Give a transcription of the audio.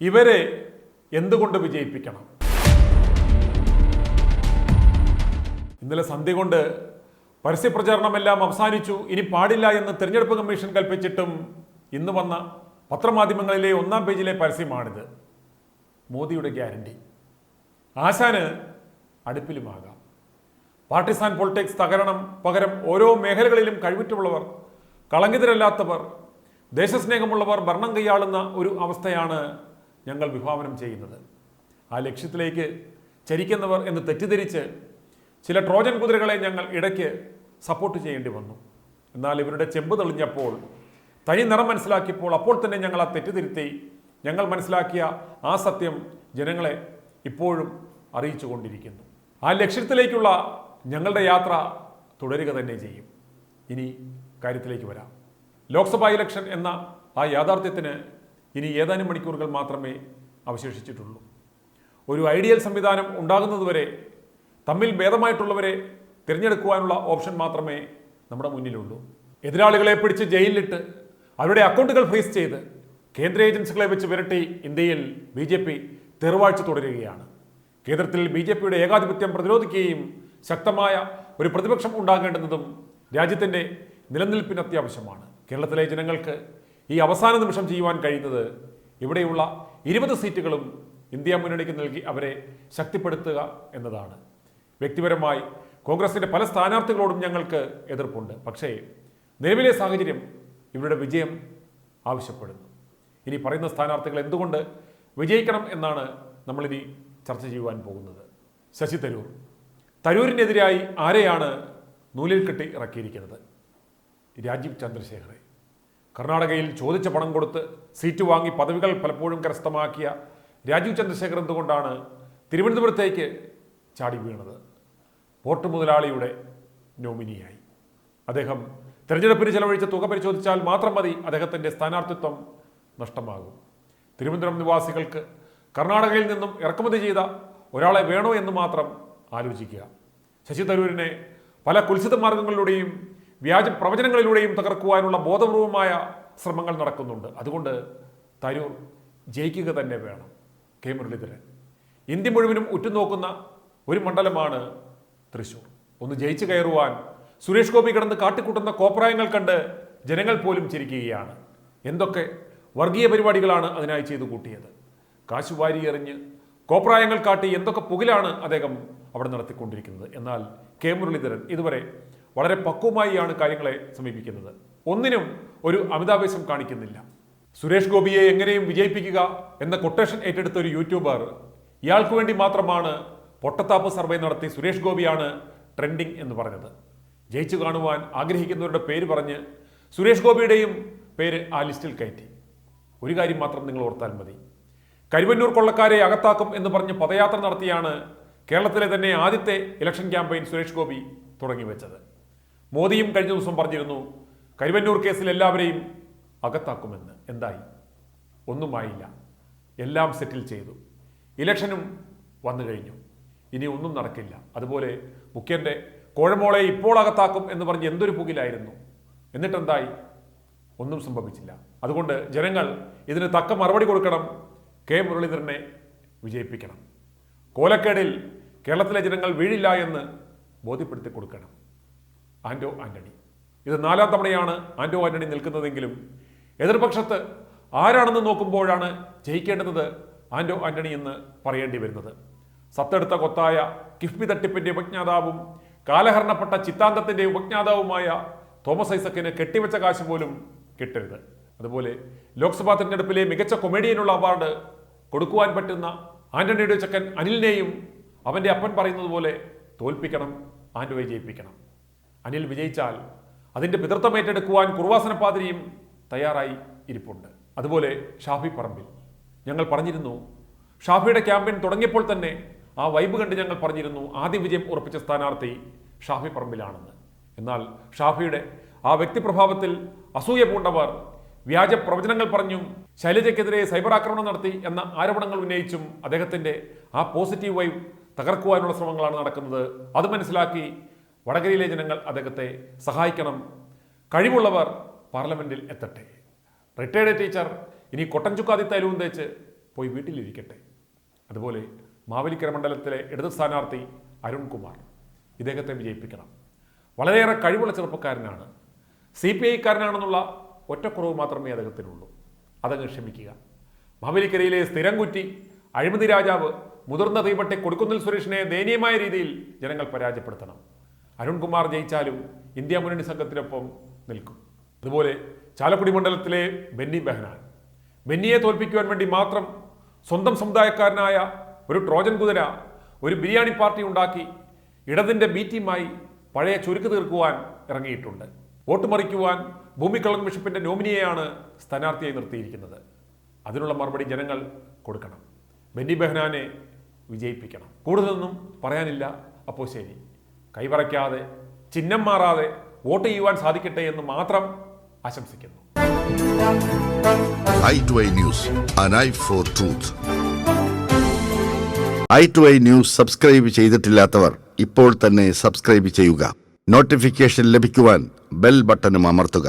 ഇവരെ എന്തുകൊണ്ട് വിജയിപ്പിക്കണം? ഇന്നലെ സന്ധ്യ കൊണ്ട് പരസ്യപ്രചാരണമെല്ലാം അവസാനിച്ചു, ഇനി പാടില്ല എന്ന് തെരഞ്ഞെടുപ്പ് കമ്മീഷൻ കൽപ്പിച്ചിട്ടും ഇന്ന് വന്ന പത്രമാധ്യമങ്ങളിലെ ഒന്നാം പേജിലെ പരസ്യമാണിത്. മോദിയുടെ ഗ്യാരണ്ടി. ആശാന് അടുപ്പിലുമാകാം. പാർട്ടിസാൻ പൊളിറ്റിക്സ് തകരണം, പകരം ഓരോ മേഖലകളിലും കഴിവുറ്റുള്ളവർ, കളങ്കിതരല്ലാത്തവർ, ദേശസ്നേഹമുള്ളവർ ഭരണം കൈയാളുന്ന ഒരു അവസ്ഥയാണ് ഞങ്ങൾ വിഭാവനം ചെയ്യുന്നത്. ആ ലക്ഷ്യത്തിലേക്ക് ചരിക്കുന്നവർ എന്ന് തെറ്റിദ്ധരിച്ച് ചില ട്രോജൻ കുതിരകളെ ഞങ്ങൾ ഇടയ്ക്ക് സപ്പോർട്ട് ചെയ്യേണ്ടി വന്നു. എന്നാൽ ഇവരുടെ ചെമ്പ് തെളിഞ്ഞപ്പോൾ, തനി നിറം മനസ്സിലാക്കിയപ്പോൾ അപ്പോൾ തന്നെ ഞങ്ങൾ ആ തെറ്റിദ്ധരുത്തി ഞങ്ങൾ മനസ്സിലാക്കിയ ആ സത്യം ജനങ്ങളെ ഇപ്പോഴും അറിയിച്ചു കൊണ്ടിരിക്കുന്നു. ആ ലക്ഷ്യത്തിലേക്കുള്ള ഞങ്ങളുടെ യാത്ര തുടരുക തന്നെ ചെയ്യും. ഇനി കാര്യത്തിലേക്ക് വരാം. ലോക്സഭാ ഇലക്ഷൻ എന്ന ആ യാഥാർത്ഥ്യത്തിന് ഇനി ഏതാനും മണിക്കൂറുകൾ മാത്രമേ അവശേഷിച്ചിട്ടുള്ളൂ. ഒരു ഐഡിയൽ സംവിധാനം ഉണ്ടാകുന്നതുവരെ തമ്മിൽ ഭേദമായിട്ടുള്ളവരെ തിരഞ്ഞെടുക്കുവാനുള്ള ഓപ്ഷൻ മാത്രമേ നമ്മുടെ മുന്നിലുള്ളൂ. എതിരാളികളെ പിടിച്ച് ജയിലിലിട്ട് അവരുടെ അക്കൗണ്ടുകൾ ഫ്രീസ് ചെയ്ത് കേന്ദ്ര ഏജൻസികളെ വെച്ച് വിരട്ടി ഇന്ത്യയിൽ BJP തെറുവാഴ്ച തുടരുകയാണ്. കേന്ദ്രത്തിൽ BJPയുടെ ഏകാധിപത്യം പ്രതിരോധിക്കുകയും ശക്തമായ ഒരു പ്രതിപക്ഷം ഉണ്ടാകേണ്ടുന്നതും രാജ്യത്തിൻ്റെ നിലനിൽപ്പിന് അത്യാവശ്യമാണ്. കേരളത്തിലെ ജനങ്ങൾക്ക് ഈ അവസാന നിമിഷം ചെയ്യുവാൻ കഴിയുന്നത് ഇവിടെയുള്ള 20 സീറ്റുകളും ഇന്ത്യ മുന്നണിക്ക് നൽകി അവരെ ശക്തിപ്പെടുത്തുക എന്നതാണ്. വ്യക്തിപരമായി കോൺഗ്രസിൻ്റെ പല സ്ഥാനാർത്ഥികളോടും ഞങ്ങൾക്ക് എതിർപ്പുണ്ട്. പക്ഷേ നിലവിലെ സാഹചര്യം ഇവരുടെ വിജയം ആവശ്യപ്പെടുന്നു. ഇനി പറയുന്ന സ്ഥാനാർത്ഥികൾ എന്തുകൊണ്ട് വിജയിക്കണം എന്നാണ് നമ്മളിനി ചർച്ച ചെയ്യുവാൻ പോകുന്നത്. ശശി തരൂർ. തരൂരിനെതിരായി ആരെയാണ് നൂലിൽ കെട്ടി ഇറക്കിയിരിക്കുന്നത്? രാജീവ് ചന്ദ്രശേഖറെ. കർണാടകയിൽ ചോദിച്ച പണം കൊടുത്ത് സീറ്റ് വാങ്ങി പദവികൾ പലപ്പോഴും കരസ്ഥമാക്കിയ രാജീവ് ചന്ദ്രശേഖർ എന്തുകൊണ്ടാണ് തിരുവനന്തപുരത്തേക്ക് ചാടി വീണത്? പോർട്ട് മുതലാളിയുടെ നോമിനിയായി. അദ്ദേഹം തെരഞ്ഞെടുപ്പിന് ചെലവഴിച്ച തുക പരിശോധിച്ചാൽ മാത്രം മതി അദ്ദേഹത്തിൻ്റെ സ്ഥാനാർത്ഥിത്വം നഷ്ടമാകും. തിരുവനന്തപുരം നിവാസികൾക്ക് കർണാടകയിൽ നിന്നും ഇറക്കുമതി ചെയ്ത ഒരാളെ വേണോ എന്ന് മാത്രം ആലോചിക്കുക. ശശി തരൂരിനെ പല കുൽസിത മാർഗങ്ങളിലൂടെയും വ്യാജ പ്രവചനങ്ങളിലൂടെയും തകർക്കുവാനുള്ള ബോധപൂർവമായ ശ്രമങ്ങൾ നടക്കുന്നുണ്ട്. അതുകൊണ്ട് തരൂർ ജയിക്കുക തന്നെ വേണം. കെ മുരളീധരൻ. ഇന്ത്യ മുഴുവനും ഉറ്റുനോക്കുന്ന ഒരു മണ്ഡലമാണ് തൃശ്ശൂർ. ഒന്ന് ജയിച്ചു കയറുവാൻ സുരേഷ് ഗോപി കിടന്ന് കാട്ടിക്കൂട്ടുന്ന കോപ്രായങ്ങൾ കണ്ട് ജനങ്ങൾ പോലും ചിരിക്കുകയാണ്. എന്തൊക്കെ വർഗീയ പരിപാടികളാണ് അതിനായി ചെയ്തു കൂട്ടിയത്. കാശുവാരി എറിഞ്ഞ് കോപ്രായങ്ങൾ കാട്ടി എന്തൊക്കെ പുകിലാണ് അദ്ദേഹം അവിടെ നടത്തിക്കൊണ്ടിരിക്കുന്നത്. എന്നാൽ കെ മുരളീധരൻ ഇതുവരെ വളരെ പക്വമായിയാണ് കാര്യങ്ങളെ സമീപിക്കുന്നത്. ഒന്നിനും ഒരു അമിതാവേശം കാണിക്കുന്നില്ല. സുരേഷ് ഗോപിയെ എങ്ങനെയും വിജയിപ്പിക്കുക എന്ന കൊട്ടേഷൻ ഏറ്റെടുത്ത ഒരു യൂട്യൂബർ ഇയാൾക്ക് വേണ്ടി മാത്രമാണ് പൊട്ടത്താപ്പ് സർവേ നടത്തി സുരേഷ് ഗോപിയാണ് ട്രെൻഡിങ് എന്ന് പറഞ്ഞത്. ജയിച്ചു കാണുവാൻ ആഗ്രഹിക്കുന്നവരുടെ പേര് പറഞ്ഞ് സുരേഷ് ഗോപിയുടെയും പേര് ആ ലിസ്റ്റിൽ കയറ്റി. ഒരു കാര്യം മാത്രം നിങ്ങൾ ഓർത്താൽ മതി. കരുവന്നൂർ കൊള്ളക്കാരെ അകത്താക്കും എന്ന് പറഞ്ഞ് പദയാത്ര നടത്തിയാണ് കേരളത്തിലെ തന്നെ ആദ്യത്തെ ഇലക്ഷൻ ക്യാമ്പയിൻ സുരേഷ് ഗോപി തുടങ്ങി വെച്ചത്. മോദിയും കഴിഞ്ഞ ദിവസം പറഞ്ഞിരുന്നു കരുവന്നൂർ കേസിൽ എല്ലാവരെയും അകത്താക്കുമെന്ന്. എന്തായി? ഒന്നുമായില്ല. എല്ലാം സെറ്റിൽ ചെയ്തു. ഇലക്ഷനും വന്നു കഴിഞ്ഞു. ഇനി ഒന്നും നടക്കില്ല. അതുപോലെ മുഖ്യന്റെ കോഴമോളെ ഇപ്പോൾ അകത്താക്കും എന്ന് പറഞ്ഞ് എന്തൊരു പുകിലായിരുന്നു. എന്നിട്ടെന്തായി? ഒന്നും സംഭവിച്ചില്ല. അതുകൊണ്ട് ജനങ്ങൾ ഇതിന് തക്ക മറുപടി കൊടുക്കണം. കെ മുരളീധരനെ വിജയിപ്പിക്കണം. കോലക്കേടിൽ കേരളത്തിലെ ജനങ്ങൾ വീഴില്ല എന്ന് ബോധ്യപ്പെടുത്തി കൊടുക്കണം. ആന്റോ ആന്റണി. ഇത് 4ാം തവണയാണ് ആന്റോ ആന്റണി നിൽക്കുന്നതെങ്കിലും എതിർപക്ഷത്ത് ആരാണെന്ന് നോക്കുമ്പോഴാണ് ജയിക്കേണ്ടത് ആന്റോ ആന്റണി എന്ന് പറയേണ്ടി വരുന്നത്. സത്തെടുത്ത കൊത്തായ കിഫ്ബി തട്ടിപ്പിന്റെ ഉപജ്ഞാതാവും കാലഹരണപ്പെട്ട ചിത്താന്തത്തിന്റെ ഉപജ്ഞാതാവുമായ തോമസ് ഐസക്കിന് കെട്ടിവെച്ച കാശ് പോലും കിട്ടരുത്. അതുപോലെ ലോക്സഭാ തെരഞ്ഞെടുപ്പിലെ മികച്ച കൊമേഡിയനുള്ള അവാർഡ് കൊടുക്കുവാൻ പറ്റുന്ന ആന്റണിയുടെ ചക്കൻ അനിലിനെയും അവൻ്റെ അപ്പൻ പറയുന്നത് പോലെ തോൽപ്പിക്കണം, ആന്റോയെ ജയിപ്പിക്കണം. അനിൽ വിജയിച്ചാൽ അതിൻ്റെ പിതൃത്വം ഏറ്റെടുക്കുവാൻ കുറുവാസന പാതിരിയും തയ്യാറായി ഇരിപ്പുണ്ട്. അതുപോലെ ഷാഫി പറമ്പിൽ. ഞങ്ങൾ പറഞ്ഞിരുന്നു, ഷാഫിയുടെ ക്യാമ്പയിൻ തുടങ്ങിയപ്പോൾ തന്നെ ആ വൈബ് കണ്ട് ഞങ്ങൾ പറഞ്ഞിരുന്നു ആദ്യ വിജയം ഉറപ്പിച്ച സ്ഥാനാർത്ഥി ഷാഫി പറമ്പിലാണെന്ന്. എന്നാൽ ഷാഫിയുടെ ആ വ്യക്തിപ്രഭാവത്തിൽ അസൂയ പൂണ്ടവർ വ്യാജ പ്രവചനങ്ങൾ പറഞ്ഞും ശൈലജയ്ക്കെതിരെ സൈബർ ആക്രമണം നടത്തി എന്ന ആരോപണങ്ങൾ ഉന്നയിച്ചും അദ്ദേഹത്തിൻ്റെ ആ പോസിറ്റീവ് വൈബ് തകർക്കുവാനുള്ള ശ്രമങ്ങളാണ് നടക്കുന്നത്. അത് മനസ്സിലാക്കി വടകരയിലെ ജനങ്ങൾ അദ്ദേഹത്തെ സഹായിക്കണം. കഴിവുള്ളവർ പാർലമെന്റിൽ എത്തട്ടെ. റിട്ടയർഡ് ടീച്ചർ ഇനി കൊട്ടൻ ചുക്കാതി തൈലവും തേച്ച് പോയി വീട്ടിലിരിക്കട്ടെ. അതുപോലെ മാവേലിക്കര മണ്ഡലത്തിലെ ഇടത് സ്ഥാനാർത്ഥി അരുൺകുമാർ, ഇദ്ദേഹത്തെ വിജയിപ്പിക്കണം. വളരെയേറെ കഴിവുള്ള ചെറുപ്പക്കാരനാണ്. CPI-കാരനാണെന്നുള്ള ഒറ്റക്കുറവ് മാത്രമേ അദ്ദേഹത്തിനുള്ളൂ. അതങ്ങ് ക്ഷമിക്കുക. മാവേലിക്കരയിലെ സ്ഥിരം കുറ്റി, അഴിമതി രാജാവ്, മുതിർന്ന തീവട്ടി കൊടിക്കുന്നിൽ സുരേഷിനെ ദയനീയമായ രീതിയിൽ ജനങ്ങൾ പരാജയപ്പെടുത്തണം. അരുൺകുമാർ ജയിച്ചാലും ഇന്ത്യ മുന്നണി സംഘത്തിനൊപ്പം നിൽക്കും. അതുപോലെ ചാലക്കുടി മണ്ഡലത്തിലെ ബെന്നി ബെഹനാൻ, ബെന്നിയെ തോൽപ്പിക്കുവാൻ വേണ്ടി മാത്രം സ്വന്തം സമുദായക്കാരനായ ഒരു ട്രോജൻ കുതിര, ഒരു ബിരിയാണി പാർട്ടി ഉണ്ടാക്കി ഇടതിൻ്റെ ബി ടീമായി പഴയ ചുരുക്ക് തീർക്കുവാൻ ഇറങ്ങിയിട്ടുണ്ട്. വോട്ട് മറിക്കുവാൻ ഭൂമിക്കള്ളൻ ബിഷപ്പിന്റെ നോമിനിയെയാണ് സ്ഥാനാർത്ഥിയായി നിർത്തിയിരിക്കുന്നത്. അതിനുള്ള മറുപടി ജനങ്ങൾ കൊടുക്കണം. ബെന്നി ബെഹനാനെ വിജയിപ്പിക്കണം. കൂടുതലൊന്നും പറയാനില്ല. അപ്പോൾ ശരി, കൈവറയ്ക്കാതെ ചിഹ്നം മാറാതെ വോട്ട് ചെയ്യുവാൻ സാധിക്കട്ടെ എന്ന് മാത്രം ആശംസിക്കുന്നു. i2i News, an eye for truth. i2i News subscribe ചെയ്തിട്ടില്ലാത്തവർ ഇപ്പോൾ തന്നെ സബ്സ്ക്രൈബ് ചെയ്യുക. നോട്ടിഫിക്കേഷൻ ലഭിക്കുവാൻ ബെൽ ബട്ടണും അമർത്തുക.